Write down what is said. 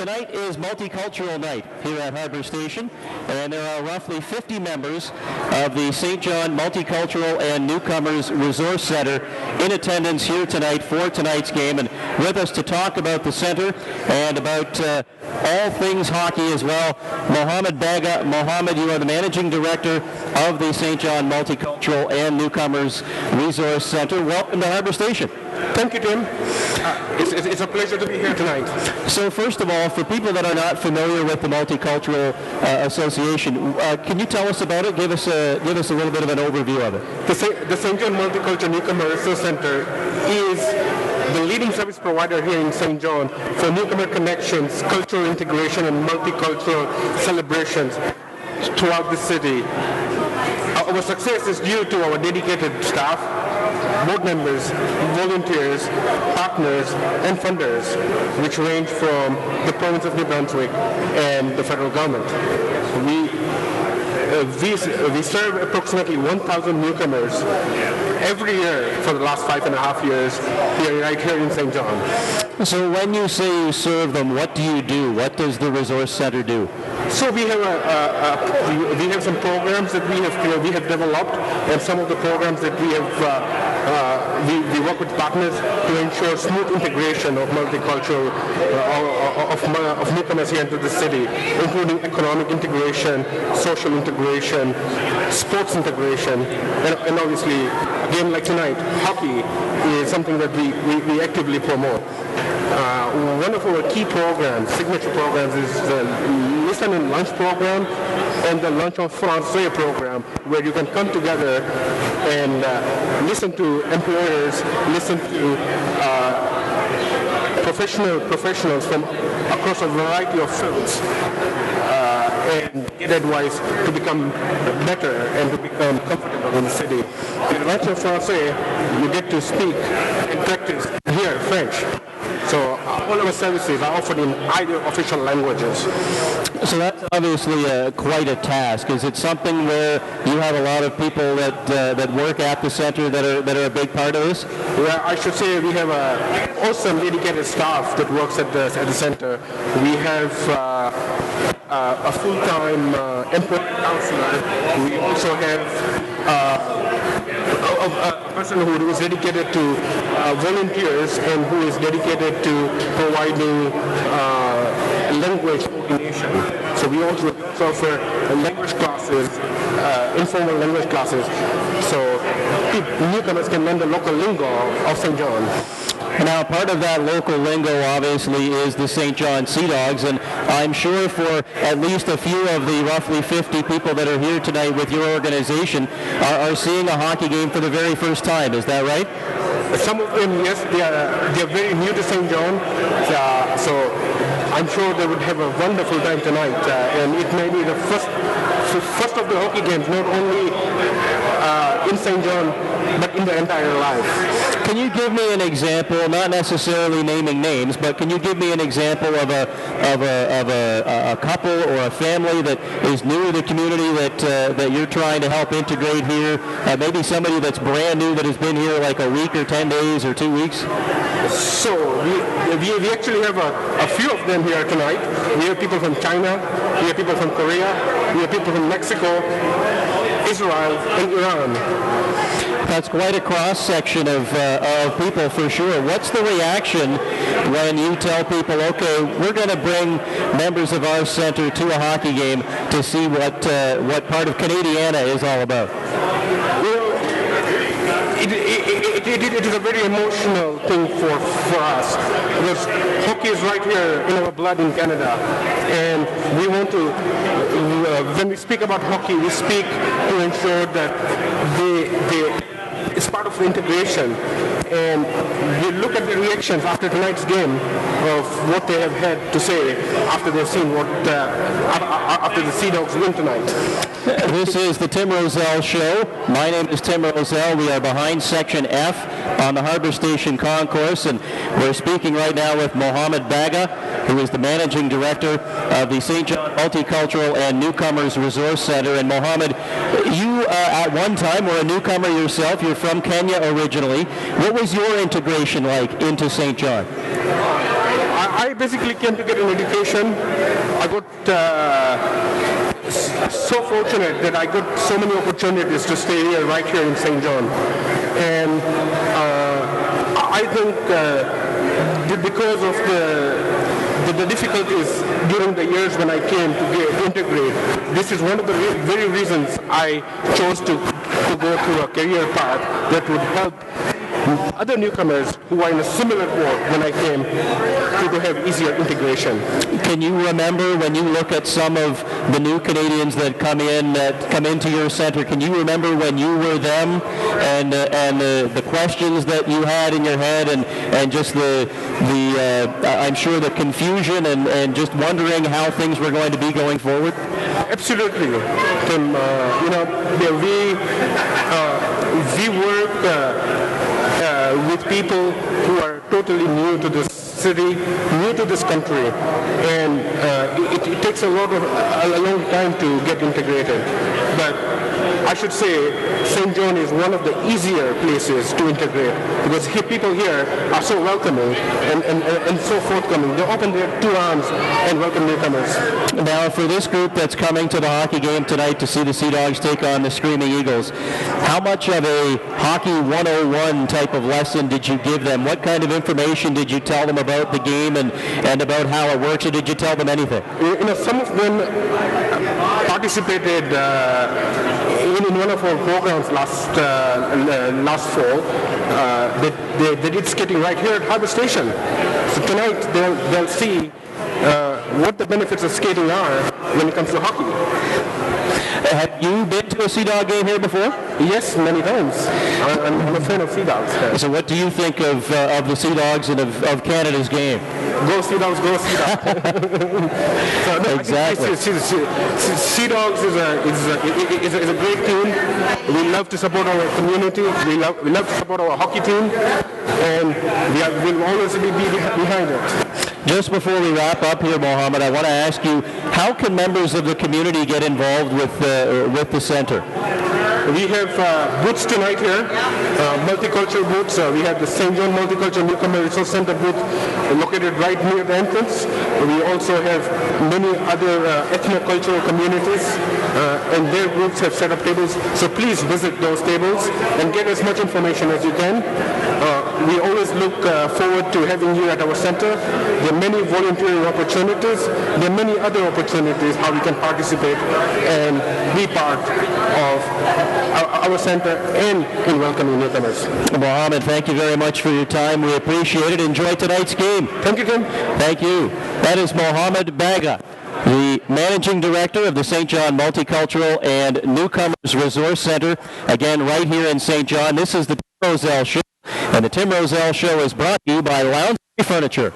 Tonight is Multicultural Night here at Harbour Station, and there are roughly 50 members of the Saint John Multicultural and Newcomers Resource Centre in attendance here tonight for tonight's game. And with us to talk about the centre and about all things hockey as well, Mohammed Baga. Mohammed, you are the Managing Director of the Saint John Multicultural and Newcomers Resource Centre. Welcome to Harbour Station. Thank you, Tim. It's a pleasure to be here tonight. So first of all, for people that are not familiar with the Multicultural Association, can you tell us about it? Give us a little bit of an overview of it. The Saint John Multicultural Newcomer Resource Centre is the leading service provider here in Saint John for newcomer connections, cultural integration, and multicultural celebrations throughout the city. Our success is due to our dedicated staff, board members, volunteers, partners, and funders, which range from the province of New Brunswick and the federal government. We serve approximately 1,000 newcomers every year for the last 5.5 years right here in Saint John. So when you say you serve them, what do you do? What does the Resource Centre do? So we have some programs that we have developed, and some of the programs that we have we work with partners to ensure smooth integration of multicultural of newcomers here into the city, including economic integration, social integration, sports integration, and obviously, again like tonight, hockey is something that we actively promote. One of our key programs, signature programs, is the Listen and Lunch program and the Lunch en Français program, where you can come together and listen to employers, listen to professionals from across a variety of fields, and get advice to become better and to become comfortable in the city. In Lunch en Français, you get to speak and practice here French. So all our services are offered in either official languages. So that's obviously quite a task. Is it something where you have a lot of people that work at the centre that are a big part of this? Well, I should say we have an awesome dedicated staff that works at the centre. We have a full-time employee counselor. We also have a person who is dedicated to volunteers and who is dedicated to providing language coordination. So we also offer language classes, informal language classes, so newcomers can learn the local lingo of Saint John. Now, part of that local lingo, obviously, is the Saint John Sea Dogs, and I'm sure for at least a few of the roughly 50 people that are here tonight with your organization are seeing a hockey game for the very first time. Is that right? Some of them, yes, they are very new to Saint John, so I'm sure they would have a wonderful time tonight, and it may be the first of the hockey games, not only in Saint John, but in the entire life. Can you give me an example, not necessarily naming names, but can you give me an example of a couple or a family that is new to the community that you're trying to help integrate here? Maybe somebody that's brand new that has been here like a week or 10 days or 2 weeks? So we actually have a few of them here tonight. We have people from China, we have people from Korea, we have people from Mexico, Israel, and Iran. That's quite a cross-section of people for sure. What's the reaction when you tell people, okay, we're going to bring members of our centre to a hockey game to see what part of Canadiana is all about? Well, it is a very emotional thing for us, because hockey is right here in our blood in Canada, and we want to, when we speak about hockey, we speak to ensure that it's part of the integration, and we look at the reactions after tonight's game of what they have had to say after they've seen after the Sea Dogs win tonight. This is the Tim Roszell Show. My name is Tim Roszell. We are behind Section F on the Harbour Station Concourse, and we're speaking right now with Mohammed Baga, who is the Managing Director of the Saint John Multicultural and Newcomers Resource Centre. And Mohammed, you at one time were a newcomer yourself. You're from Kenya originally. What was your integration like into St. John? I basically came to get an education. I got so fortunate that I got so many opportunities to stay here, right here in Saint John. And I think because of the difficulties during the years when I came to integrate, this is one of the very reasons I chose to go through a career path that would help other newcomers who are in a similar boat when I came to have easier integration. Can you remember when you look at some of the new Canadians that come into your center, can you remember when you were them and the questions that you had in your head and just I'm sure the confusion and just wondering how things were going to be going forward? Absolutely, Tim. We work with people who are totally new to this city, new to this country, and it takes a long time to get integrated. But I should say Saint John is one of the easier places to integrate because people here are so welcoming and so forthcoming. They open their two arms and welcome newcomers. Now, for this group that's coming to the hockey game tonight to see the Sea Dogs take on the Screaming Eagles, how much of a hockey 101 type of lesson did you give them? What kind of information did you tell them about the game and about how it works, or did you tell them anything? Some of them participated in one of our programs last fall. They did skating right here at Harbour Station. So tonight they'll see what the benefits of skating are when it comes to hockey. Have you been to a Sea Dog game here before? Yes, many times. I'm a fan of Sea Dogs. So what do you think of the Sea Dogs and of Canada's game? Go Sea Dogs, go Sea Dogs. Exactly. Sea Dogs is a great team. We love to support our community. We love to support our hockey team, and we'll always be behind it. Just before we wrap up here, Mohammed, I want to ask you, how can members of the community get involved with the center? We have booths tonight here, multicultural booths. We have the Saint John Multicultural Centre booth located right near the entrance. We also have many other ethno-cultural communities, and their groups have set up tables. So please visit those tables and get as much information as you can. We always look forward to having you at our center. There are many volunteering opportunities. There are many other opportunities how we can participate and be part of our center and in welcoming newcomers. Mohammed, thank you very much for your time. We appreciate it. Enjoy tonight's game. Thank you, Tim. Thank you. That is Mohammed Baga, the Managing Director of the Saint John Multicultural and Newcomers Resource Center, again right here in Saint John. This is the Tim Roszell Show, and the Tim Roszell Show is brought to you by Lounge Furniture.